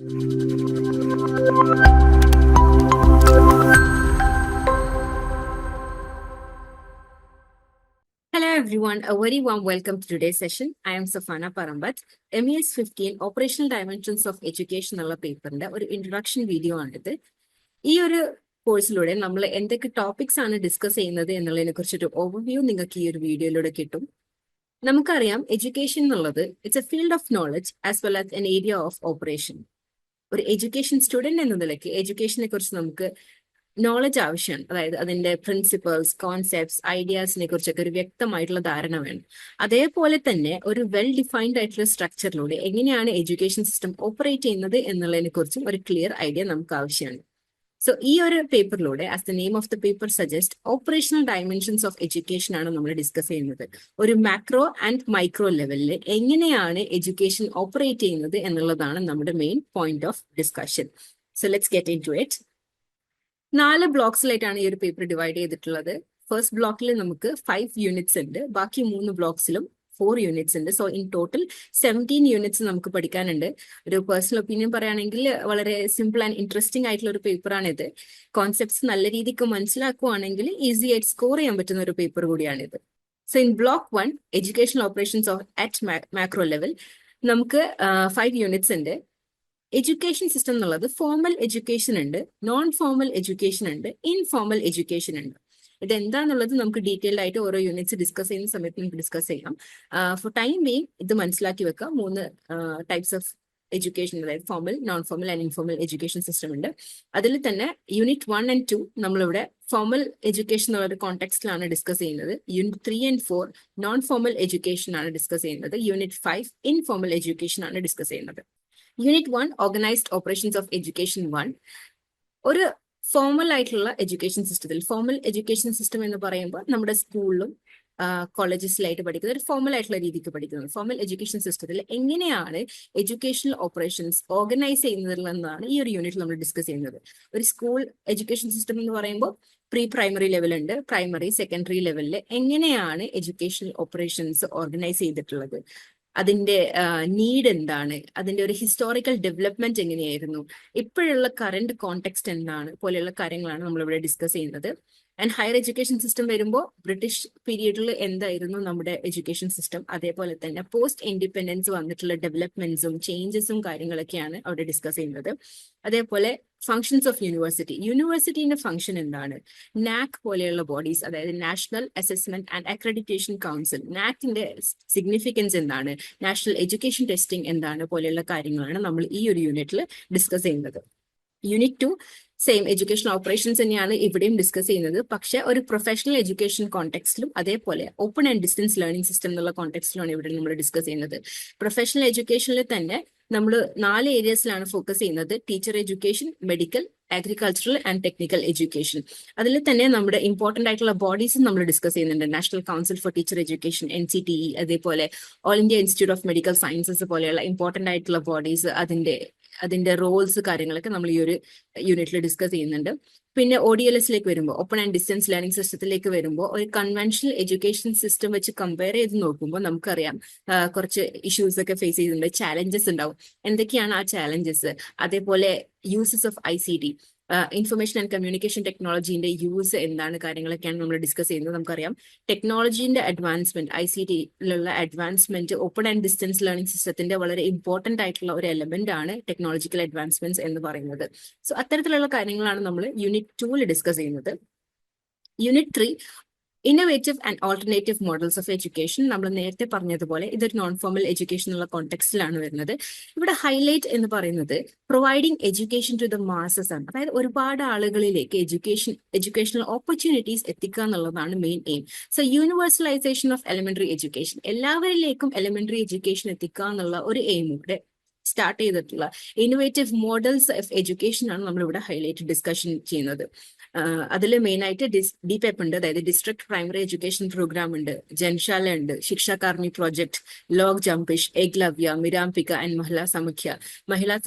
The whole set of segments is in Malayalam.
Hello everyone, a very warm welcome to today's session. I am Safana Parambat, MES 15 Operational Dimensions of Education എന്നുള്ള പേപ്പറിന്റെ ഒരു ഇൻട്രൊഡക്ഷൻ വീഡിയോ ആണിത്. ഈ ഒരു കോഴ്സിലൂടെ നമ്മൾ എന്തൊക്കെ ടോപ്പിക്സ് ആണ് ഡിസ്കസ് ചെയ്യുന്നത് എന്നുള്ളതിനെ കുറിച്ചൊരു ഓവർവ്യൂ നിങ്ങൾക്ക് ഈ ഒരു വീഡിയോയിലൂടെ കിട്ടും. നമുക്കറിയാം എഡ്യൂക്കേഷൻ എന്നുള്ളത് it's A field of knowledge as well as an area of operation. ഒരു എഡ്യൂക്കേഷൻ സ്റ്റുഡന്റ് എന്ന നിലയ്ക്ക് എഡ്യൂക്കേഷനെ കുറിച്ച് നമുക്ക് നോളജ് ആവശ്യമാണ്. അതായത് അതിന്റെ പ്രിൻസിപ്പൾസ്, കോൺസെപ്റ്റ്സ്, ഐഡിയാസിനെ കുറിച്ചൊക്കെ ഒരു വ്യക്തമായിട്ടുള്ള ധാരണ വേണം. അതേപോലെ തന്നെ ഒരു വെൽ ഡിഫൈൻഡ് ആയിട്ടുള്ള സ്ട്രക്ചറിലൂടെ എങ്ങനെയാണ് എഡ്യൂക്കേഷൻ സിസ്റ്റം ഓപ്പറേറ്റ് ചെയ്യുന്നത് എന്നുള്ളതിനെ കുറിച്ചും ഒരു ക്ലിയർ ഐഡിയ നമുക്ക് ആവശ്യമാണ്. സോ ഈ ഒരു പേപ്പറിലൂടെ as the name of the paper suggest operational dimensions of education ആണ് നമ്മൾ ഡിസ്കസ് ചെയ്യുന്നത്. ഒരു മാക്രോ ആൻഡ് മൈക്രോ ലെവലിൽ എങ്ങനെയാണ് എഡ്യൂക്കേഷൻ ഓപ്പറേറ്റ് ചെയ്യുന്നത് എന്നുള്ളതാണ് നമ്മുടെ main point of discussion. So let's get into it. 4 ബ്ലോക്സിലായിട്ടാണ് ഈ ഒരു പേപ്പർ ഡിവൈഡ് ചെയ്തിട്ടുള്ളത്. ഫസ്റ്റ് ബ്ലോക്കിൽ നമുക്ക് 5 യൂണിറ്റ്സ് ഉണ്ട്, ബാക്കി 3 ബ്ലോക്സിലും 4 യൂണിറ്റ്സ് ഉണ്ട്. സോ ഇൻ ടോട്ടൽ 17 യൂണിറ്റ്സ് നമുക്ക് പഠിക്കാനുണ്ട്. ഒരു പേഴ്സണൽ ഒപ്പീനിയൻ പറയുകയാണെങ്കിൽ വളരെ സിമ്പിൾ ആൻഡ് ഇൻട്രസ്റ്റിംഗ് ആയിട്ടുള്ള ഒരു പേപ്പറാണിത്. കോൺസെപ്റ്റ്സ് നല്ല രീതിക്ക് മനസ്സിലാക്കുകയാണെങ്കിൽ ഈസി ആയിട്ട് സ്കോർ ചെയ്യാൻ പറ്റുന്ന ഒരു പേപ്പർ കൂടിയാണിത്. So in block 1 educational operations of at macro level നമുക്ക് 5 യൂണിറ്റ്സ് ഉണ്ട്. എഡ്യൂക്കേഷൻ സിസ്റ്റം എന്നുള്ളത് ഫോർമൽ എഡ്യൂക്കേഷൻ ഉണ്ട്, നോൺ ഫോർമൽ എഡ്യൂക്കേഷൻ ഉണ്ട്, ഇൻഫോർമൽ എഡ്യൂക്കേഷൻ ഉണ്ട്. ഇതെന്താന്നുള്ളത് നമുക്ക് ഡീറ്റെയിൽഡ് ആയിട്ട് ഓരോ യൂണിറ്റ്സ് ഡിസ്കസ് ചെയ്യുന്ന സമയത്ത് നമുക്ക് ഡിസ്കസ് ചെയ്യാം. ഫോർ ടൈം ബീങ് ഇത് മനസ്സിലാക്കി വെക്കാം. 3 ടൈപ്സ് ഓഫ് എഡ്യൂക്കേഷൻ, അതായത് formal, non formal and informal education system ഉണ്ട്. അതിൽ തന്നെ യൂണിറ്റ് 1 and 2 നമ്മളിവിടെ ഫോർമൽ എഡ്യൂക്കേഷൻ എന്നുള്ള ഒരു കോണ്ടെക്സ്റ്റിലാണ് ഡിസ്കസ് ചെയ്യുന്നത്. Unit 3 and 4 non formal education ആണ് ഡിസ്കസ് ചെയ്യുന്നത്. യൂണിറ്റ് 5 ഇൻഫോർമൽ എഡ്യൂക്കേഷൻ ആണ് ഡിസ്കസ് ചെയ്യുന്നത്. Unit 1 organised operations of education 1 ഒരു ഫോർമൽ ആയിട്ടുള്ള എഡ്യൂക്കേഷൻ സിസ്റ്റത്തിൽ, ഫോർമൽ എഡ്യൂക്കേഷൻ സിസ്റ്റം എന്ന് പറയുമ്പോൾ നമ്മുടെ സ്കൂളിലും കോളേജസിലായിട്ട് പഠിക്കുന്നത് ഒരു ഫോർമൽ ആയിട്ടുള്ള രീതിക്ക് പഠിക്കുന്നത്. ഫോർമൽ എഡ്യൂക്കേഷൻ സിസ്റ്റത്തിൽ എങ്ങനെയാണ് എഡ്യൂക്കേഷണൽ ഓപ്പറേഷൻസ് ഓർഗനൈസ് ചെയ്യുന്നതെന്നാണ് ഈ ഒരു യൂണിറ്റിൽ നമ്മൾ ഡിസ്കസ് ചെയ്യുന്നത്. ഒരു സ്കൂൾ എഡ്യൂക്കേഷൻ സിസ്റ്റം എന്ന് പറയുമ്പോൾ പ്രീ പ്രൈമറി ലെവലുണ്ട്, പ്രൈമറി, സെക്കൻഡറി ലെവലിൽ എങ്ങനെയാണ് എഡ്യൂക്കേഷണൽ ഓപ്പറേഷൻസ് ഓർഗനൈസ് ചെയ്തിട്ടുള്ളത്, അതിന്റെ നീഡ് എന്താണ്, അതിന്റെ ഒരു ഹിസ്റ്റോറിക്കൽ ഡെവലപ്മെന്റ് എങ്ങനെയായിരുന്നു, ഇപ്പോഴുള്ള കറന്റ് കോണ്ടെക്സ്റ്റ് എന്താണ് പോലെയുള്ള കാര്യങ്ങളാണ് നമ്മളിവിടെ ഡിസ്കസ് ചെയ്യുന്നത്. ആൻഡ് ഹയർ എഡ്യൂക്കേഷൻ സിസ്റ്റം വരുമ്പോൾ ബ്രിട്ടീഷ് പീരീഡിൽ എന്തായിരുന്നു നമ്മുടെ എഡ്യൂക്കേഷൻ സിസ്റ്റം, അതേപോലെ തന്നെ പോസ്റ്റ് ഇൻഡിപെൻഡൻസ് വന്നിട്ടുള്ള ഡെവലപ്മെന്റ്സും ചേഞ്ചസും കാര്യങ്ങളൊക്കെയാണ് അവിടെ ഡിസ്കസ് ചെയ്യുന്നത്. അതേപോലെ ഫങ്ഷൻസ് ഓഫ് യൂണിവേഴ്സിറ്റി, യൂണിവേഴ്സിറ്റിന്റെ ഫംഗ്ഷൻ എന്താണ്, നാക് പോലെയുള്ള ബോഡീസ്, അതായത് national assessment and accreditation council, നാക്കിന്റെ സിഗ്നിഫിക്കൻസ് എന്താണ്, നാഷണൽ എഡ്യൂക്കേഷൻ ടെസ്റ്റിംഗ് എന്താണ് പോലെയുള്ള കാര്യങ്ങളാണ് നമ്മൾ ഈ ഒരു യൂണിറ്റിൽ ഡിസ്കസ് ചെയ്യുന്നത്. യൂണിറ്റ് 2 സെയിം എഡ്യൂക്കേഷൻ ഓപ്പറേഷൻസ് തന്നെയാണ് ഇവിടെയും ഡിസ്കസ് ചെയ്യുന്നത്, പക്ഷെ ഒരു പ്രൊഫഷണൽ എഡ്യൂക്കേഷൻ കോണ്ടെക്സ്റ്റിലും അതേപോലെ open and distance learning system എന്നുള്ള കോണ്ടെക്സ്റ്റിലാണ് ഇവിടെ നമ്മൾ ഡിസ്കസ് ചെയ്യുന്നത്. പ്രൊഫഷണൽ എഡ്യൂക്കേഷനിൽ തന്നെ നമ്മൾ 4 ഏരിയസിലാണ് ഫോക്കസ് ചെയ്യുന്നത്: teacher education, medical, agricultural and technical education. അതിൽ തന്നെ നമ്മുടെ ഇമ്പോർട്ടന്റ് ആയിട്ടുള്ള ബോഡീസും നമ്മൾ ഡിസ്കസ് ചെയ്യുന്നുണ്ട്. National Council for Teacher Education, NCTE, അതേപോലെ All India Institute of Medical Sciences പോലെയുള്ള ഇമ്പോർട്ടന്റ് ആയിട്ടുള്ള ബോഡീസ്, അതിന്റെ റോൾസ്, കാര്യങ്ങളൊക്കെ നമ്മൾ ഈ ഒരു യൂണിറ്റിൽ ഡിസ്കസ് ചെയ്യുന്നുണ്ട്. പിന്നെ ODLS വരുമ്പോൾ, ഓപ്പൺ ആൻഡ് ഡിസ്റ്റൻസ് ലേണിംഗ് സിസ്റ്റത്തിലേക്ക് വരുമ്പോൾ, ഒരു കൺവെൻഷണൽ എഡ്യൂക്കേഷൻ സിസ്റ്റം വെച്ച് കമ്പയർ ചെയ്ത് നോക്കുമ്പോൾ നമുക്കറിയാം കുറച്ച് ഇഷ്യൂസ് ഒക്കെ ഫേസ് ചെയ്യുന്നുണ്ട്, ചാലഞ്ചസ് ഉണ്ടാവും. എന്തൊക്കെയാണ് ആ ചാലഞ്ചസ്? അതേപോലെ uses of ICT, information and communication ടെക്നോളജീന്റെ യൂസ് എന്താണ്, കാര്യങ്ങളൊക്കെയാണ് നമ്മൾ ഡിസ്കസ് ചെയ്യുന്നത്. നമുക്കറിയാം ടെക്നോളജീന്റെ അഡ്വാൻസ്മെന്റ്, ICTയിലുള്ള advancement open and distance learning സിസ്റ്റത്തിന്റെ വളരെ ഇമ്പോർട്ടന്റ് ആയിട്ടുള്ള ഒരു എലമെന്റ് ആണ് ടെക്നോളജിക്കൽ അഡ്വാൻസ്മെന്റ്സ് എന്ന് പറയുന്നത്. സോ അത്തരത്തിലുള്ള കാര്യങ്ങളാണ് നമ്മൾ യൂണിറ്റ് 2 ഡിസ്കസ് ചെയ്യുന്നത്. Unit 3 innovative and alternative models of education. നമ്മൾ നേരത്തെ പറഞ്ഞതുപോലെ ഇതൊരു നോൺ ഫോർമൽ എഡ്യൂക്കേഷൻ എന്നുള്ള കോണ്ടെക്സ്റ്റിലാണ് വരുന്നത്. ഇവിടെ ഹൈലൈറ്റ് എന്ന് പറയുന്നത് providing education to the masses ആണ്. അതായത് ഒരുപാട് ആളുകളിലേക്ക് എഡ്യൂക്കേഷണൽ ഓപ്പർച്യൂണിറ്റീസ് എത്തിക്കുക എന്നുള്ളതാണ് main aim. So universalisation of elementary education, എല്ലാവരിലേക്കും എലിമെന്ററി എഡ്യൂക്കേഷൻ എത്തിക്കുക എന്നുള്ള ഒരു എയിമോടെ സ്റ്റാർട്ട് ചെയ്തിട്ടുള്ള ഇന്നോവേറ്റീവ് മോഡൽസ് ഓഫ് എഡ്യൂക്കേഷൻ ആണ് നമ്മളിവിടെ ഹൈലൈറ്റ് ഡിസ്കഷൻ ചെയ്യുന്നത്. അതിൽ മെയിൻ ആയിട്ട് DPEP ഉണ്ട്, അതായത് ഡിസ്ട്രിക്ട് പ്രൈമറി എഡ്യൂക്കേഷൻ പ്രോഗ്രാം ഉണ്ട്, ജൻശാല ഉണ്ട്, ശിക്ഷാ കാർമി പ്രോജക്ട്, ലോക് ജംപിഷ്, ഏക്ലവ്യ, മിരാംപിക ആൻഡ് മഹിളാ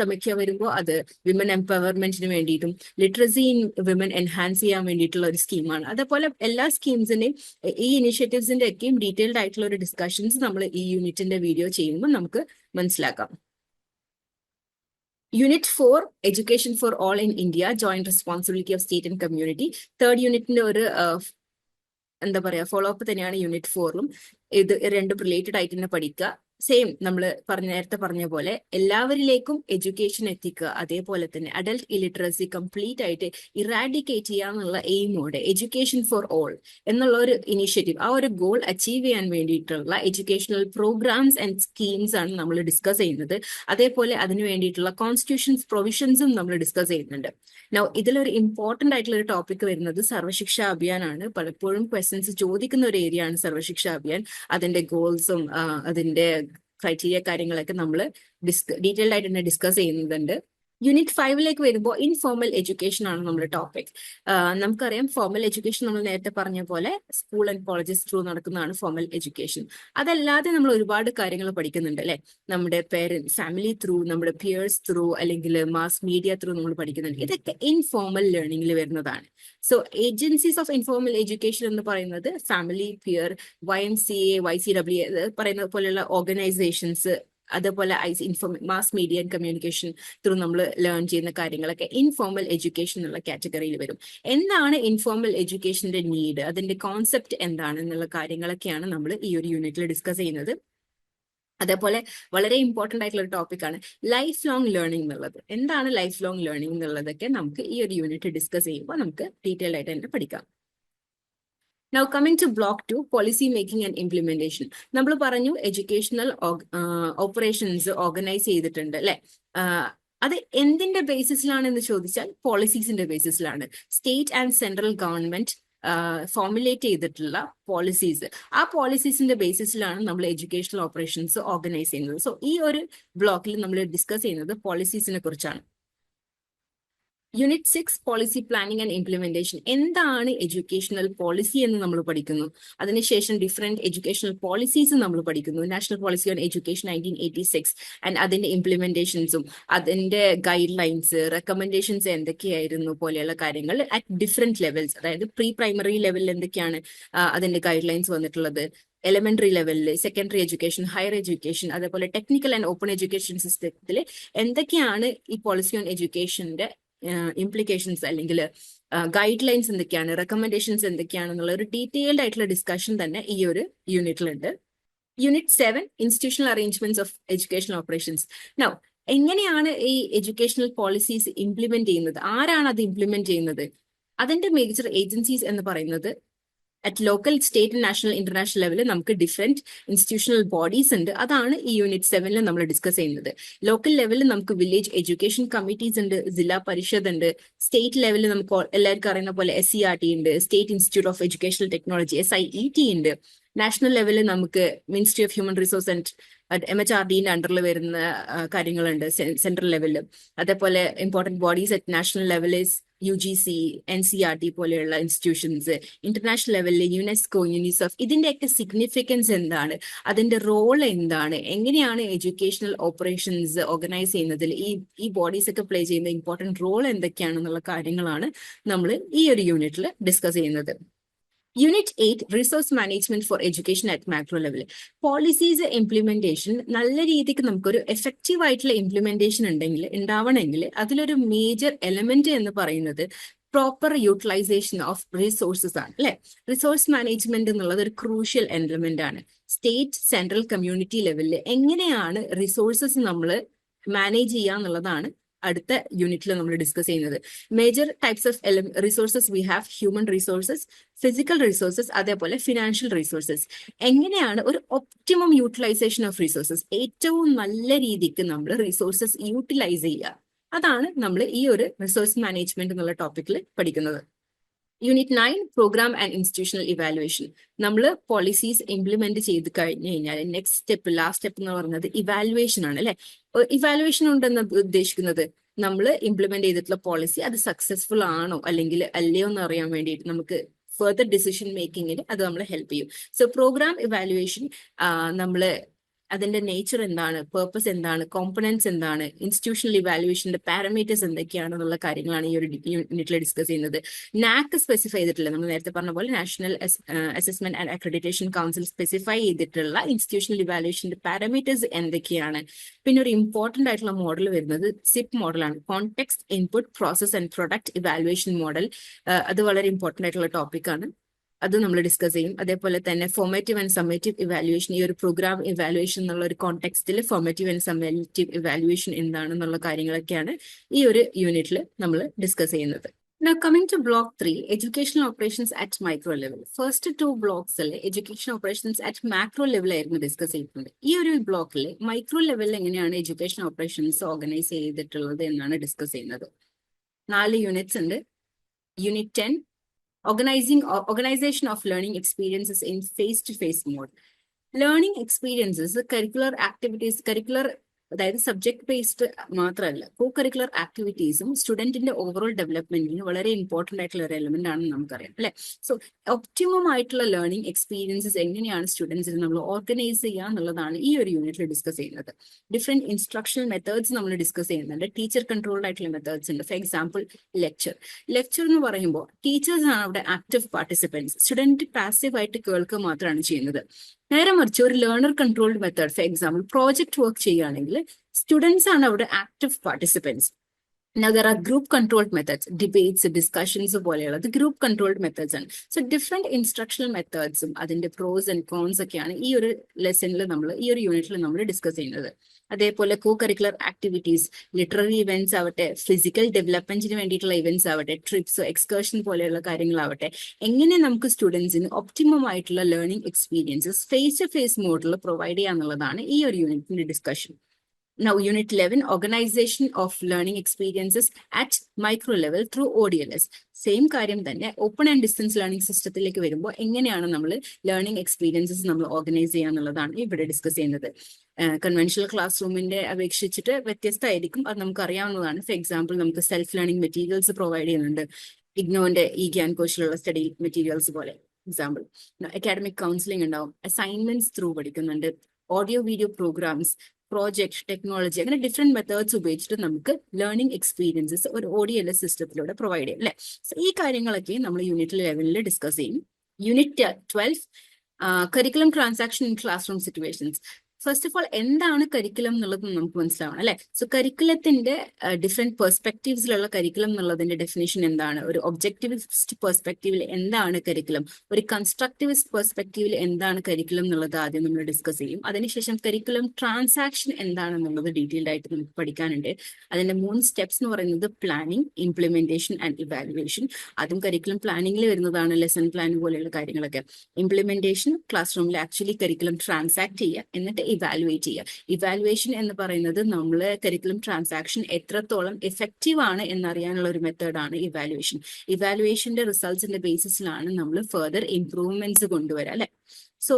സമഖ്യ വരുമ്പോൾ അത് വിമൻ എംപവർമെന്റിന് വേണ്ടിയിട്ടും ലിറ്ററസി ഇൻ വിമൻ എൻഹാൻസ് ചെയ്യാൻ വേണ്ടിയിട്ടുള്ള ഒരു സ്കീമാണ്. അതേപോലെ എല്ലാ സ്കീംസിന്റെയും ഈ ഇനിഷ്യേറ്റീവ്സിന്റെ ഒക്കെയും ഡീറ്റെയിൽഡ് ആയിട്ടുള്ള ഒരു ഡിസ്കഷൻസ് നമ്മൾ ഈ യൂണിറ്റിന്റെ വീഡിയോ ചെയ്യുമ്പോൾ നമുക്ക് മനസ്സിലാക്കാം. Unit 4, Education for All in India, Joint Responsibility of State and Community. Third unit ഒരു എന്താ പറയാ ഫോളോ അപ്പ് തന്നെയാണ് യൂണിറ്റ് 4ലും. ഇത് രണ്ടും റിലേറ്റഡ് ആയിട്ട് തന്നെ പഠിക്കുക. സെയിം നമ്മൾ നേരത്തെ പറഞ്ഞ പോലെ എല്ലാവരിലേക്കും എഡ്യൂക്കേഷൻ എത്തിക്കുക. അതേപോലെ തന്നെ അഡൽട്ട് ഇലിറ്ററസി കംപ്ലീറ്റ് ആയിട്ട് ഇറാഡിക്കേറ്റ് ചെയ്യാന്നുള്ള എയിമോടെ എഡ്യൂക്കേഷൻ ഫോർ ഓൾ എന്നുള്ള ഒരു ഇനീഷ്യേറ്റീവ്, ആ ഒരു ഗോൾ അച്ചീവ് ചെയ്യാൻ വേണ്ടിയിട്ടുള്ള എഡ്യൂക്കേഷണൽ പ്രോഗ്രാംസ് ആൻഡ് സ്കീംസ് ആണ് നമ്മൾ ഡിസ്കസ് ചെയ്യുന്നത്. അതേപോലെ അതിന് വേണ്ടിയിട്ടുള്ള കോൺസ്റ്റിറ്റ്യൂഷൻസ് പ്രൊവിഷൻസും നമ്മൾ ഡിസ്കസ് ചെയ്യുന്നുണ്ട്. നൗ ഇതിലൊരു ഇമ്പോർട്ടന്റ് ആയിട്ടുള്ള ഒരു ടോപ്പിക് വരുന്നത് സർവശിക്ഷ അഭിയാനാണ്. പലപ്പോഴും ക്വസ്റ്റ്യൻസ് ചോദിക്കുന്ന ഒരു ഏരിയ ആണ് സർവശിക്ഷ അഭിയാൻ. അതിന്റെ ഗോൾസും അതിന്റെ ക്രൈറ്റീരിയ കാര്യങ്ങളൊക്കെ നമ്മൾ ഡീറ്റെയിൽഡ് ആയിട്ട് തന്നെ ഡിസ്കസ് ചെയ്യുന്നുണ്ട്. യൂണിറ്റ് 5ലേക്ക് വരുമ്പോൾ ഇൻഫോർമൽ എഡ്യൂക്കേഷൻ ആണ് നമ്മുടെ ടോപ്പിക്. നമുക്കറിയാം ഫോർമൽ എഡ്യൂക്കേഷൻ നമ്മൾ നേരത്തെ പറഞ്ഞ പോലെ സ്കൂൾ ആൻഡ് കോളേജസ് ത്രൂ നടക്കുന്നതാണ് ഫോർമൽ എഡ്യൂക്കേഷൻ. അതല്ലാതെ നമ്മൾ ഒരുപാട് കാര്യങ്ങൾ പഠിക്കുന്നുണ്ട് അല്ലെ. നമ്മുടെ പേരൻസ്, ഫാമിലി ത്രൂ, നമ്മുടെ പിയേഴ്സ് ത്രൂ, അല്ലെങ്കിൽ മാസ് മീഡിയ ത്രൂ നമ്മൾ പഠിക്കുന്നുണ്ട്. ഇതൊക്കെ ഇൻഫോർമൽ ലേണിംഗിൽ വരുന്നതാണ്. So agencies of informal education എന്ന് പറയുന്നത് ഫാമിലി, പിയർ, YMCA, YCW പറയുന്നത് പോലെയുള്ള ഓർഗനൈസേഷൻസ്, അതേപോലെ mass media and communication through നമ്മൾ ലേൺ ചെയ്യുന്ന കാര്യങ്ങളൊക്കെ ഇൻഫോർമൽ എഡ്യൂക്കേഷൻ എന്നുള്ള കാറ്റഗറിയിൽ വരും. എന്താണ് ഇൻഫോർമൽ എഡ്യൂക്കേഷന്റെ നീഡ്, അതിന്റെ കോൺസെപ്റ്റ് എന്താണ് എന്നുള്ള കാര്യങ്ങളൊക്കെയാണ് നമ്മൾ ഈ ഒരു യൂണിറ്റിൽ ഡിസ്കസ് ചെയ്യുന്നത്. അതേപോലെ വളരെ ഇമ്പോർട്ടന്റ് ആയിട്ടുള്ള ഒരു ടോപ്പിക്കാണ് ലൈഫ് ലോങ് ലേണിംഗ് എന്നുള്ളത്. എന്താണ് ലൈഫ് ലോങ് ലേണിംഗ് എന്നുള്ളതൊക്കെ നമുക്ക് ഈ ഒരു യൂണിറ്റ് ഡിസ്കസ് ചെയ്യുമ്പോൾ നമുക്ക് ഡീറ്റെയിൽ ആയിട്ട് തന്നെ പഠിക്കാം. Now coming to block 2, policy making and implementation. നമ്മൾ പറഞ്ഞു എഡ്യൂക്കേഷണൽ ഓപ്പറേഷൻസ് ഓർഗനൈസ് ചെയ്തിട്ടുണ്ട് അല്ലെ. അത് എന്തിന്റെ ബേസിസിലാണെന്ന് ചോദിച്ചാൽ പോളിസീസിന്റെ ബേസിസിലാണ്. State and central government formulate ചെയ്തിട്ടുള്ള പോളിസീസ്, ആ പോളിസീസിന്റെ ബേസിസിലാണ് നമ്മൾ എഡ്യൂക്കേഷണൽ ഓപ്പറേഷൻസ് ഓർഗനൈസ് ചെയ്യുന്നത്. സോ ഈ ഒരു ബ്ലോക്കിൽ നമ്മൾ ഡിസ്കസ് ചെയ്യുന്നത് പോളിസീസിനെ കുറിച്ചാണ്. Unit 6, policy planning and implementation. എന്താണ് എഡ്യൂക്കേഷണൽ പോളിസി എന്ന് നമ്മൾ പഠിക്കുന്നു. അതിനുശേഷം ഡിഫറെന്റ് എഡ്യൂക്കേഷണൽ പോളിസീസ് നമ്മൾ പഠിക്കുന്നു. National policy on education 1986 and അതിന്റെ ഇംപ്ലിമെന്റേഷൻസും അതിന്റെ ഗൈഡ് ലൈൻസ്, റെക്കമെൻഡേഷൻസ് എന്തൊക്കെയായിരുന്നു പോലെയുള്ള കാര്യങ്ങൾ അറ്റ് ഡിഫറെന്റ് ലെവൽസ്. അതായത് പ്രീ പ്രൈമറി ലെവലിൽ എന്തൊക്കെയാണ് അതിന്റെ ഗൈഡ് ലൈൻസ് വന്നിട്ടുള്ളത്, എലിമെന്ററി ലെവലിൽ, സെക്കൻഡറി എഡ്യൂക്കേഷൻ, ഹയർ എഡ്യൂക്കേഷൻ, അതേപോലെ ടെക്നിക്കൽ ആൻഡ് ഓപ്പൺ എഡ്യൂക്കേഷൻ സിസ്റ്റത്തിൽ എന്തൊക്കെയാണ് ഈ പോളിസി ഓൺ എഡ്യൂക്കേഷന്റെ ഇംപ്ലിക്കേഷൻസ് അല്ലെങ്കിൽ ഗൈഡ് ലൈൻസ് എന്തൊക്കെയാണ്, റെക്കമെൻഡേഷൻസ് എന്തൊക്കെയാണെന്നുള്ള ഒരു ഡീറ്റെയിൽഡ് ആയിട്ടുള്ള ഡിസ്കഷൻ തന്നെ ഈ ഒരു യൂണിറ്റിലുണ്ട്. Unit 7, institutional arrangements of educational operations. Now എങ്ങനെയാണ് ഈ എഡ്യൂക്കേഷണൽ പോളിസീസ് ഇംപ്ലിമെന്റ് ചെയ്യുന്നത്, ആരാണ് അത് ഇംപ്ലിമെന്റ് ചെയ്യുന്നത്? അതിന്റെ മേജർ ഏജൻസീസ് എന്ന് പറയുന്നത് at local, state, national, international ലെവലിൽ നമുക്ക് ഡിഫറെന്റ് ഇൻസ്റ്റിറ്റ്യൂഷണൽ ബോഡീസ് ഉണ്ട്. അതാണ് ഈ യൂണിറ്റ് 7ൽ നമ്മൾ ഡിസ്കസ് ചെയ്യുന്നത്. ലോക്കൽ ലെവലിൽ നമുക്ക് വില്ലേജ് എഡ്യൂക്കേഷൻ കമ്മിറ്റീസ് ഉണ്ട്, ജില്ലാ പരിഷത്ത് ഉണ്ട്. സ്റ്റേറ്റ് ലെവലിൽ നമുക്ക് എല്ലാവർക്കും അറിയുന്ന പോലെ SCRT ഉണ്ട്, state institute of educational technology SIET ഉണ്ട്. നാഷണൽ ലെവലിൽ നമുക്ക് ministry of human resource and MHRDന്റെ അണ്ടറിൽ വരുന്ന കാര്യങ്ങളുണ്ട് സെൻട്രൽ ലെവലിൽ. അതേപോലെ ഇമ്പോർട്ടന്റ് ബോഡീസ് അറ്റ് നാഷണൽ ലെവലിൽ UGC, NCRT പോലെയുള്ള ഇൻസ്റ്റിറ്റ്യൂഷൻസ്. ഇന്റർനാഷണൽ ലെവലിൽ UNESCO, UNICEF. ഇതിന്റെയൊക്കെ സിഗ്നിഫിക്കൻസ് എന്താണ്, അതിന്റെ റോൾ എന്താണ്, എങ്ങനെയാണ് എഡ്യൂക്കേഷണൽ ഓപ്പറേഷൻസ് ഓർഗനൈസ് ചെയ്യുന്നതിൽ ഈ ബോഡീസ് ഒക്കെ പ്ലേ ചെയ്യുന്ന ഇമ്പോർട്ടന്റ് റോൾ എന്തൊക്കെയാണെന്നുള്ള കാര്യങ്ങളാണ് നമ്മൾ ഈ ഒരു യൂണിറ്റിൽ ഡിസ്കസ് ചെയ്യുന്നത്. Unit 8, resource management for education at macro level. Policies implementation നല്ല രീതിക്ക് നമുക്കൊരു എഫക്റ്റീവ് ആയിട്ടുള്ള ഇംപ്ലിമെന്റേഷൻ ഉണ്ടാവണമെങ്കിൽ അതിലൊരു മേജർ എലമെന്റ് എന്ന് പറയുന്നത് പ്രോപ്പർ യൂട്ടിലൈസേഷൻ ഓഫ് റിസോഴ്സസ് ആണ് അല്ലെ. റിസോഴ്സ് മാനേജ്മെന്റ് എന്നുള്ളത് ഒരു ക്രൂഷ്യൽ എലമെന്റ് ആണ്. സ്റ്റേറ്റ്, സെൻട്രൽ, കമ്മ്യൂണിറ്റി ലെവലിൽ എങ്ങനെയാണ് റിസോഴ്സസ് നമ്മൾ മാനേജ് ചെയ്യുക എന്നുള്ളതാണ് അടുത്ത യൂണിറ്റിൽ നമ്മൾ ഡിസ്കസ് ചെയ്യുന്നത്. Major types of resources we have human resources, physical resources, അതേപോലെ ഫിനാൻഷ്യൽ റിസോഴ്സസ്. എങ്ങനെയാണ് ഒരു ഒപ്റ്റിമം യൂട്ടിലൈസേഷൻ ഓഫ് റിസോഴ്സസ്, ഏറ്റവും നല്ല രീതിക്ക് നമ്മൾ റിസോഴ്സസ് യൂട്ടിലൈസ് ചെയ്യുക, അതാണ് നമ്മൾ ഈ ഒരു റിസോഴ്സ് മാനേജ്മെന്റ് എന്നുള്ള ടോപ്പിക്കിൽ പഠിക്കുന്നത്. Unit 9, programme and institutional evaluation. നമ്മൾ പോളിസീസ് ഇംപ്ലിമെന്റ് ചെയ്ത് കഴിഞ്ഞു കഴിഞ്ഞാൽ നെക്സ്റ്റ് സ്റ്റെപ്പ്, ലാസ്റ്റ് സ്റ്റെപ്പ് എന്ന് പറയുന്നത് ഇവാലുവേഷൻ ആണ് അല്ലെ. ഇവാലുവേഷൻ ഉണ്ടെന്ന് ഉദ്ദേശിക്കുന്നത് നമ്മൾ ഇംപ്ലിമെന്റ് ചെയ്തിട്ടുള്ള പോളിസി അത് സക്സസ്ഫുൾ ആണോ അല്ലെങ്കിൽ അല്ലയോ എന്ന് അറിയാൻ വേണ്ടിയിട്ട് നമുക്ക് ഫർദർ ഡിസിഷൻ മേക്കിങ്ങിൽ അത് നമ്മളെ ഹെൽപ്പ് ചെയ്യും. സോ പ്രോഗ്രാം ഇവാലുവേഷൻ നമ്മൾ അതിന്റെ നേച്ചർ എന്താണ്, പേർപ്പസ് എന്താണ്, കോമ്പണൻസ് എന്താണ്, ഇൻസ്റ്റിറ്റ്യൂഷണൽ ഇവാലുവേഷന്റെ പാരാമീറ്റേഴ്സ് എന്തൊക്കെയാണെന്നുള്ള കാര്യങ്ങളാണ് ഈ ഒരു യൂണിറ്റിൽ ഡിസ്കസ് ചെയ്യുന്നത്. നാക്ക് സ്പെസിഫൈ ചെയ്തിട്ടുള്ള, നമ്മൾ നേരത്തെ പറഞ്ഞ പോലെ national assessment and accreditation council specify ചെയ്തിട്ടുള്ള ഇൻസ്റ്റിറ്റ്യൂഷണൽ ഇവാലുവേഷന്റെ പാരാമീറ്റേഴ്സ് എന്തൊക്കെയാണ്. പിന്നെ ഒരു ഇമ്പോർട്ടന്റ് ആയിട്ടുള്ള മോഡൽ വരുന്നത് സിപ്പ് മോഡലാണ്, context input process and product evaluation model. അത് വളരെ ഇമ്പോർട്ടന്റ് ആയിട്ടുള്ള ടോപ്പിക്കാണ്, അത് നമ്മൾ ഡിസ്കസ് ചെയ്യും. അതേപോലെ തന്നെ ഫോർമേറ്റീവ് ആൻഡ് സമ്മേറ്റീവ് ഇവാലുവേഷൻ, ഈ ഒരു പ്രോഗ്രാം ഇവാലുവേഷൻ എന്നുള്ള ഒരു കോണ്ടെക്സ്റ്റിൽ ഫോർമേറ്റീവ് ആൻഡ് സമ്മേറ്റീവ് ഇവാലുവേഷൻ എന്താണെന്നുള്ള കാര്യങ്ങളൊക്കെയാണ് ഈ ഒരു യൂണിറ്റിൽ നമ്മൾ ഡിസ്കസ് ചെയ്യുന്നത്. Now coming to block 3, educational operations at micro level. First two blocks education operations at macro level ആയിരുന്നു ഡിസ്കസ് ചെയ്തിട്ടുണ്ട്. ഈ ഒരു ബ്ലോക്കിൽ മൈക്രോ ലെവലിൽ എങ്ങനെയാണ് എഡ്യൂക്കേഷൻ ഓപ്പറേഷൻസ് ഓർഗനൈസ് ചെയ്തിട്ടുള്ളത് എന്നാണ് ഡിസ്കസ് ചെയ്യുന്നത്. 4 യൂണിറ്റ്സ് ഉണ്ട്. Unit 10, organization of learning experiences in face-to-face mode. Learning experiences, curricular activities, അതായത് സബ്ജക്ട് ബേസ്ഡ് മാത്രമല്ല, കോ കരിക്കുലർ ആക്ടിവിറ്റീസും സ്റ്റുഡന്റിന്റെ ഓവറോൾ ഡെവലപ്മെന്റിന് വളരെ ഇമ്പോർട്ടന്റ് ആയിട്ടുള്ള ഒരു എലമെന്റ് ആണെന്ന് നമുക്കറിയാം അല്ലെ. സോ ഒപ്റ്റിമം ആയിട്ടുള്ള ലേണിംഗ് എക്സ്പീരിയൻസസ് എങ്ങനെയാണ് സ്റ്റുഡൻസിന് നമ്മൾ ഓർഗനൈസ് ചെയ്യുക എന്നുള്ളതാണ് ഈ ഒരു യൂണിറ്റിൽ ഡിസ്കസ് ചെയ്യുന്നത്. ഡിഫറെന്റ് ഇൻസ്ട്രക്ഷണൽ മെത്തേഡ്സ് നമ്മൾ ഡിസ്കസ് ചെയ്യുന്നുണ്ട്. ടീച്ചർ കൺട്രോൾഡ് ആയിട്ടുള്ള മെത്തേഡ്സ് ഉണ്ട്. ഫോർ എക്സാമ്പിൾ ലെക്ചർ എന്ന് പറയുമ്പോൾ ടീച്ചേഴ്സ് ആണ് അവിടെ ആക്റ്റീവ് പാർട്ടിസിപ്പൻസ്, സ്റ്റുഡന്റ് പാസീവ് ആയിട്ട് കേൾക്കുക മാത്രമാണ് ചെയ്യുന്നത്. നേരെ മറിച്ച് ഒരു learner controlled method, for example project work ചെയ്യുകയാണെങ്കിൽ സ്റ്റുഡൻസ് ആണ് അവിടെ active participants. Now there are group controlled methods, debates, discussions പോലെയുള്ളത് ഗ്രൂപ്പ് കൺട്രോൾഡ് മെത്തേഡ്സ് ആണ്. സോ ഡിഫറെന്റ് ഇൻസ്ട്രക്ഷണൽ മെത്തേഡ്സും അതിന്റെ പ്രോസ് ആൻഡ് കോൺസ് ഒക്കെയാണ് ഈ ഒരു ലെസണിൽ നമ്മൾ, ഈ ഒരു യൂണിറ്റിൽ നമ്മൾ ഡിസ്കസ് ചെയ്യുന്നത്. അതേപോലെ co curricular activities, literary events ആവട്ടെ, ഫിസിക്കൽ ഡെവലപ്മെന്റിന് വേണ്ടിയിട്ടുള്ള ഇവന്റ്സ് ആവട്ടെ, ട്രിപ്സ്, എക്സ്കർഷൻ പോലെയുള്ള കാര്യങ്ങളാവട്ടെ, എങ്ങനെ നമുക്ക് സ്റ്റുഡൻസിന് ഒപ്റ്റിമം ആയിട്ടുള്ള learning experiences face to face മോഡിൽ പ്രൊവൈഡ് ചെയ്യാന്നുള്ളതാണ് ഈ ഒരു യൂണിറ്റിന്റെ discussion. Now, Unit 11, Organization of Learning Experiences at Micro Level through ODLS. Same കാര്യം തന്നെ ഓപ്പൺ ആൻഡ് ഡിസ്റ്റൻസ് ലേണിംഗ് സിസ്റ്റത്തിലേക്ക് വരുമ്പോൾ എങ്ങനെയാണ് നമ്മൾ ലേണിംഗ് എക്സ്പീരിയൻസസ് നമ്മൾ ഓർഗനൈസ് ചെയ്യുക എന്നുള്ളതാണ് ഇവിടെ ഡിസ്കസ് ചെയ്യുന്നത്. കൺവെൻഷണൽ ക്ലാസ് റൂമിന്റെ അപേക്ഷിച്ചിട്ട് വ്യത്യസ്തമായിരിക്കും, അത് നമുക്ക് അറിയാവുന്നതാണ്. ഫോർ എക്സാമ്പിൾ നമുക്ക് സെൽഫ് ലേണിംഗ് മെറ്റീരിയൽസ് പ്രൊവൈഡ് ചെയ്യുന്നുണ്ട്, ഇഗ്നോന്റെ IGNOU കോഴ്സിലുള്ള സ്റ്റഡി മെറ്റീരിയൽസ് പോലെ. എക്സാമ്പിൾ അക്കാഡമിക് കൗൺസിലിംഗ് ഉണ്ടാവും, അസൈൻമെന്റ്സ് ത്രൂ പഠിക്കുന്നുണ്ട്, audio video programmes, project, technology, അങ്ങനെ ഡിഫറെന്റ് മെത്തേഡ്സ് ഉപയോഗിച്ചിട്ട് നമുക്ക് ലേണിംഗ് എക്സ്പീരിയൻസസ് ഒരു ODLS സിസ്റ്റത്തിലൂടെ പ്രൊവൈഡ് ചെയ്യും അല്ലെ. സോ ഈ കാര്യങ്ങളൊക്കെ നമ്മൾ യൂണിറ്റ് 11 ഡിസ്കസ് ചെയ്യും. Unit 12, curriculum transaction in classroom situations. First of all എന്താണ് കരിക്കുലം എന്നുള്ളത് നമുക്ക് മനസ്സിലാവണം അല്ലെ. സോ കരിക്കുലത്തിന്റെ ഡിഫറെന്റ് പെർസ്പെക്റ്റീവ്സിലുള്ള കരിക്കുലം എന്നുള്ളതിന്റെ ഡെഫിനേഷൻ എന്താണ്, ഒരു ഒബ്ജക്റ്റിവിസ്റ്റ് പെർസ്പെക്റ്റീവിൽ എന്താണ് കരിക്കുലം, ഒരു കൺസ്ട്രക്റ്റിവിസ്റ്റ് പെർസ്പെക്റ്റീവിൽ എന്താണ് കരിക്കുലം എന്നുള്ളത് ആദ്യം നമ്മൾ ഡിസ്കസ് ചെയ്യും. അതിനുശേഷം കരിക്കുലം ട്രാൻസാക്ഷൻ എന്താണെന്നുള്ളത് ഡീറ്റെയിൽഡ് ആയിട്ട് നമുക്ക് പഠിക്കാനുണ്ട്. അതിന്റെ 3 സ്റ്റെപ്സ് എന്ന് പറയുന്നത് പ്ലാനിങ്, ഇംപ്ലിമെന്റേഷൻ ആൻഡ് ഇവാലുവേഷൻ. അതും കരിക്കുലം പ്ലാനിങ്ങിൽ വരുന്നതാണ്, ലെസൺ പ്ലാൻ പോലെയുള്ള കാര്യങ്ങളൊക്കെ. ഇംപ്ലിമെന്റേഷൻ, ക്ലാസ് റൂമിൽ ആക്ച്വലി കരിക്കുലം ട്രാൻസാക്ട് ചെയ്യുക, എന്നിട്ട് ഇവാലുവേറ്റ് ചെയ്യുക. ഇവാലുവേഷൻ എന്ന് പറയുന്നത് നമ്മൾ കരിക്കുലം ട്രാൻസാക്ഷൻ എത്രത്തോളം എഫക്റ്റീവ് ആണ് എന്നറിയാനുള്ള ഒരു മെത്തേഡാണ് ഇവാലുവേഷൻ. ഇവാലുവേഷന്റെ റിസൾട്ട്സിന്റെ ബേസിസിലാണ് നമ്മൾ ഫർദർ ഇംപ്രൂവ്മെന്റ്സ് കൊണ്ടുവരിക അല്ലെ. So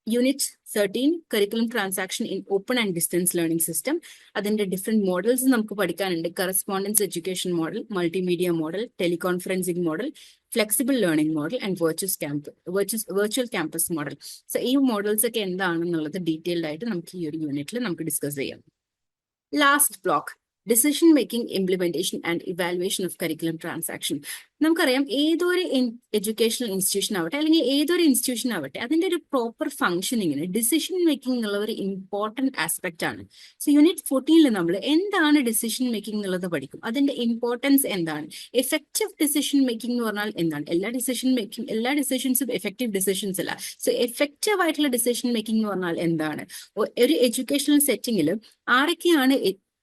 unit 13, curriculum transaction in open and distance learning system. അതിന്റെ ഡിഫറെന്റ് മോഡൽസ് നമുക്ക് പഠിക്കാനുണ്ട്. Correspondence education model, multimedia model, teleconferencing model, flexible learning model and virtual campus model. So ഈ മോഡൽസ് ഒക്കെ എന്താണെന്നുള്ളത് ഡീറ്റെയിൽഡ് ആയിട്ട് നമുക്ക് ഈ ഒരു യൂണിറ്റിൽ നമുക്ക് ഡിസ്കസ് ചെയ്യാം. Last block, decision making, implementation and evaluation of curriculum transaction. നമുക്കറിയാം ഏതൊരു എഡ്യൂക്കേഷണൽ ഇൻസ്റ്റിറ്റ്യൂഷൻ ആവട്ടെ അല്ലെങ്കിൽ ഏതൊരു ഇൻസ്റ്റിറ്റ്യൂഷൻ ആവട്ടെ, അതിന്റെ ഒരു പ്രോപ്പർ ഫംഗ്ഷനിങ്ങിന് ഡിസിഷൻ മേക്കിംഗ് എന്നുള്ള ഒരു ഇമ്പോർട്ടന്റ് ആസ്പെക്ട് ആണ്. സോ യൂണിറ്റ് 14 നമ്മൾ എന്താണ് ഡിസിഷൻ മേക്കിംഗ് എന്നുള്ളത് പഠിക്കും, അതിന്റെ ഇമ്പോർട്ടൻസ് എന്താണ്, എഫക്റ്റീവ് ഡിസിഷൻ മേക്കിംഗ് എന്ന് പറഞ്ഞാൽ എന്താണ്. എല്ലാ ഡിസിഷൻസും എഫക്റ്റീവ് ഡിസിഷൻസ് അല്ല. സോ എഫക്റ്റീവ് ആയിട്ടുള്ള ഡിസിഷൻ മേക്കിംഗ് എന്ന് പറഞ്ഞാൽ എന്താണ്, ഒരു എഡ്യൂക്കേഷണൽ സെറ്റിംഗിൽ ആരൊക്കെയാണ്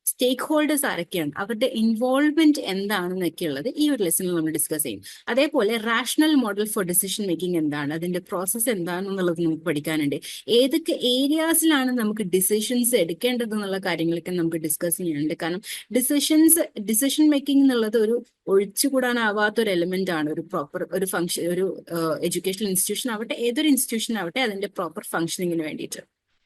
സ്റ്റേക്ക് ഹോൾഡേഴ്സ് ആരൊക്കെയാണ്, അവരുടെ ഇൻവോൾവ്മെന്റ് എന്താണെന്നൊക്കെ ഉള്ളത് ഈ ഒരു ലെസണിൽ നമ്മൾ ഡിസ്കസ് ചെയ്യും. അതേപോലെ rational model four decision making എന്താണ്, അതിന്റെ പ്രോസസ്സ് എന്താണെന്നുള്ളത് നമുക്ക് പഠിക്കാനുണ്ട്. ഏതൊക്കെ ഏരിയാസിലാണ് നമുക്ക് ഡിസിഷൻസ് എടുക്കേണ്ടത് എന്നുള്ള കാര്യങ്ങളൊക്കെ നമുക്ക് ഡിസ്കസ് ചെയ്യാനുണ്ട്. കാരണം ഡിസിഷൻ മേക്കിംഗ് എന്നുള്ളത് ഒരു ഒഴിച്ചുകൂടാനാവാത്ത ഒരു എലിമെന്റ് ആണ്. ഒരു പ്രോപ്പർ ഒരു ഫംഗ്ഷൻ, ഒരു എഡ്യൂക്കേഷണൽ ഇൻസ്റ്റിറ്റ്യൂഷൻ ആവട്ടെ, ഏതൊരു ഇൻസ്റ്റിറ്റ്യൂഷൻ ആവട്ടെ, അതിന്റെ പ്രോപ്പർ ഫംഗ്ഷനിങ്ങിന് വേണ്ടിയിട്ട്.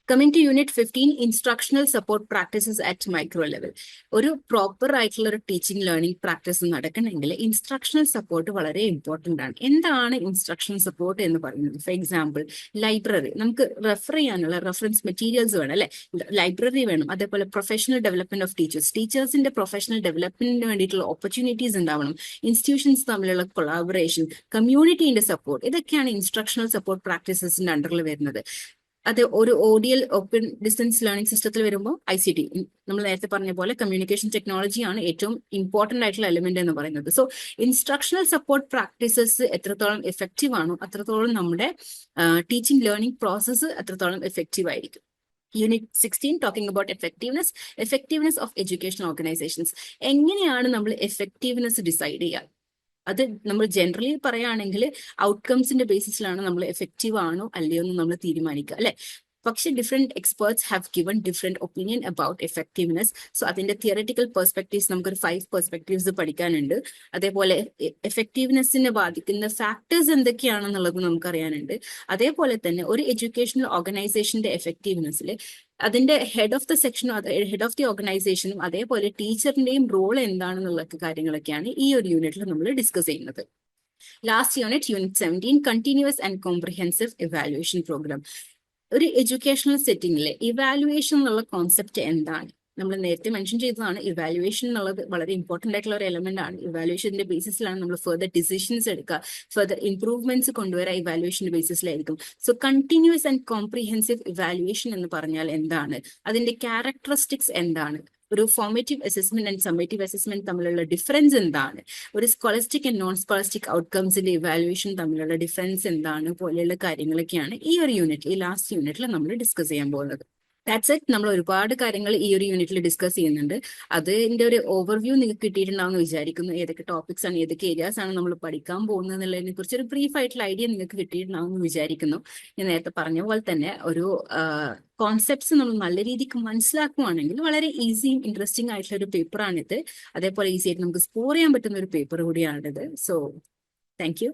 Coming two unit 15, instructional support practices at micro level. ഒരു പ്രോപ്പർ ആയിട്ടുള്ള ഒരു ടീച്ചിങ് ലേണിംഗ് പ്രാക്ടീസ് നടക്കണമെങ്കിൽ ഇൻസ്ട്രക്ഷണൽ സപ്പോർട്ട് വളരെ ഇമ്പോർട്ടൻ്റ് ആണ്. എന്താണ് ഇൻസ്ട്രക്ഷണൽ സപ്പോർട്ട് എന്ന് പറയുന്നത്? ഫോർ എക്സാമ്പിൾ, ലൈബ്രറി, നമുക്ക് റെഫർ ചെയ്യാനുള്ള റെഫറൻസ് മെറ്റീരിയൽസ് വേണം അല്ലെ, ലൈബ്രറി വേണം. അതേപോലെ പ്രൊഫഷണൽ ഡെവലപ്മെന്റ് ഓഫ് ടീച്ചേഴ്സിന്റെ പ്രൊഫഷണൽ ഡെവലപ്മെന്റിന് വേണ്ടിയിട്ടുള്ള ഓപ്പർച്യൂണിറ്റീസ് ഉണ്ടാവണം. ഇൻസ്റ്റിറ്റ്യൂഷൻസ് തമ്മിലുള്ള കൊളാബറേഷൻ, കമ്മ്യൂണിറ്റിന്റെ സപ്പോർട്ട്, ഇതൊക്കെയാണ് ഇൻസ്ട്രക്ഷണൽ സപ്പോർട്ട് പ്രാക്ടീസസിന്റെ അണ്ടറിൽ വരുന്നത്. അത് ഒരു ODL ഓപ്പൺ ഡിസ്റ്റൻസ് ലേണിംഗ് സിസ്റ്റത്തിൽ വരുമ്പോൾ ICT, നമ്മൾ നേരത്തെ പറഞ്ഞ പോലെ കമ്മ്യൂണിക്കേഷൻ ടെക്നോളജിയാണ് ഏറ്റവും ഇമ്പോർട്ടന്റ് ആയിട്ടുള്ള എലിമെന്റ് എന്ന് പറയുന്നത്. സോ ഇൻസ്ട്രക്ഷണൽ സപ്പോർട്ട് പ്രാക്ടീസസ് എത്രത്തോളം എഫക്റ്റീവ് ആണോ അത്രത്തോളം നമ്മുടെ ടീച്ചിങ് ലേണിംഗ് പ്രോസസ്സ് അത്രത്തോളം എഫക്റ്റീവ് ആയിരിക്കും. Unit 16 talking about effectiveness of education organisations. എങ്ങനെയാണ് നമ്മൾ എഫക്റ്റീവ്നെസ് ഡിസൈഡ് ചെയ്യുക? അത് നമ്മൾ ജനറലി പറയുകയാണെങ്കിൽ ഔട്ട്കംസിന്റെ ബേസിസിലാണ് നമ്മൾ എഫക്റ്റീവ് ആണോ അല്ലയോ എന്ന് നമ്മൾ തീരുമാനിക്കുക അല്ലെ. പക്ഷെ different experts have given different opinion about effectiveness. So അതിന്റെ തിയററ്റിക്കൽ പെർസ്പെക്ടീവ്സ് നമുക്കൊരു 5 പെർസ്പെക്ടീവ്സ് പഠിക്കാനുണ്ട്. അതേപോലെ എഫക്റ്റീവ്നെസ്സിനെ ബാധിക്കുന്ന ഫാക്ടേഴ്സ് എന്തൊക്കെയാണെന്നുള്ളത് നമുക്കറിയാനുണ്ട്. അതേപോലെ തന്നെ ഒരു എഡ്യൂക്കേഷണൽ ഓർഗനൈസേഷന്റെ എഫക്റ്റീവ്നെസ്സിൽ അതിന്റെ ഹെഡ് ഓഫ് ദ സെക്ഷനും ഹെഡ് ഓഫ് ദി ഓർഗനൈസേഷനും അതേപോലെ ടീച്ചറിന്റെയും റോൾ എന്താണെന്നുള്ള കാര്യങ്ങളൊക്കെയാണ് ഈ ഒരു യൂണിറ്റിൽ നമ്മൾ ഡിസ്കസ് ചെയ്യുന്നത്. Last unit 17, continuous and comprehensive evaluation programme. ഒരു എഡ്യൂക്കേഷണൽ സെറ്റിംഗിലെ ഇവാലുവേഷൻ എന്നുള്ള കോൺസെപ്റ്റ് എന്താണ്? നമ്മൾ നേരത്തെ മെൻഷൻ ചെയ്തതാണ്. ഇവാലുവേഷൻ എന്നുള്ളത് വളരെ ഇമ്പോർട്ടന്റ് ആയിട്ടുള്ള ഒരു എലമെന്റ് ആണ്. ഇവാലുവേഷന്റെ ബേസിസിലാണ് നമ്മൾ ഫെർദർ ഡിസിഷൻസ് എടുക്കുക, ഫെർദർ ഇംപ്രൂവ്മെന്റ്സ് കൊണ്ടുവരാൻ ഇവാലുവേഷന്റെ ബേസിസിലായിരിക്കും. So continuous and comprehensive evaluation എന്ന് പറഞ്ഞാൽ എന്താണ്? അതിന്റെ ക്യാരക്ടറിസ്റ്റിക്സ് എന്താണ്? ഒരു formative assessment and summative assessment തമ്മിലുള്ള ഡിഫറൻസ് എന്താണ്? ഒരു സ്കോളസ്റ്റിക് ആൻഡ് നോൺ സ്കോളസ്റ്റിക് ഔട്ട്കംസിന്റെ ഇവാലുവേഷൻ തമ്മിലുള്ള ഡിഫറൻസ് എന്താണ് പോലെയുള്ള കാര്യങ്ങളൊക്കെയാണ് ഈ ഒരു യൂണിറ്റ്, ഈ ലാസ്റ്റ് യൂണിറ്റിൽ നമ്മൾ ഡിസ്കസ് ചെയ്യാൻ പോകുന്നത്. That's it. നമ്മൾ ഒരുപാട് കാര്യങ്ങൾ ഈ ഒരു യൂണിറ്റിൽ ഡിസ്കസ് ചെയ്യുന്നുണ്ട്. അതിന്റെ ഒരു ഓവർവ്യൂ നിങ്ങൾക്ക് കിട്ടിയിട്ടുണ്ടാവുമെന്ന് വിചാരിക്കുന്നു. ഏതൊക്കെ ടോപ്പിക്സ് ആണ്, ഏതൊക്കെ ഏരിയാസ് ആണ് നമ്മൾ പഠിക്കാൻ പോകുന്നത് എന്നുള്ളതിനെ കുറിച്ച് ഒരു ബ്രീഫ് ആയിട്ടുള്ള ഐഡിയ നിങ്ങൾക്ക് കിട്ടിയിട്ടുണ്ടാവുമെന്ന് വിചാരിക്കുന്നു. ഞാൻ നേരത്തെ പറഞ്ഞ പോലെ തന്നെ ഒരു കോൺസെപ്റ്റ്സ് നമ്മൾ നല്ല രീതിക്ക് മനസ്സിലാക്കുവാണെങ്കിൽ വളരെ ഈസിയും ഇൻട്രസ്റ്റിംഗ് ആയിട്ടുള്ള ഒരു പേപ്പറാണിത്. അതേപോലെ ഈസി ആയിട്ട് നമുക്ക് സ്കോർ ചെയ്യാൻ പറ്റുന്ന ഒരു പേപ്പർ കൂടിയാണിത്. So thank you.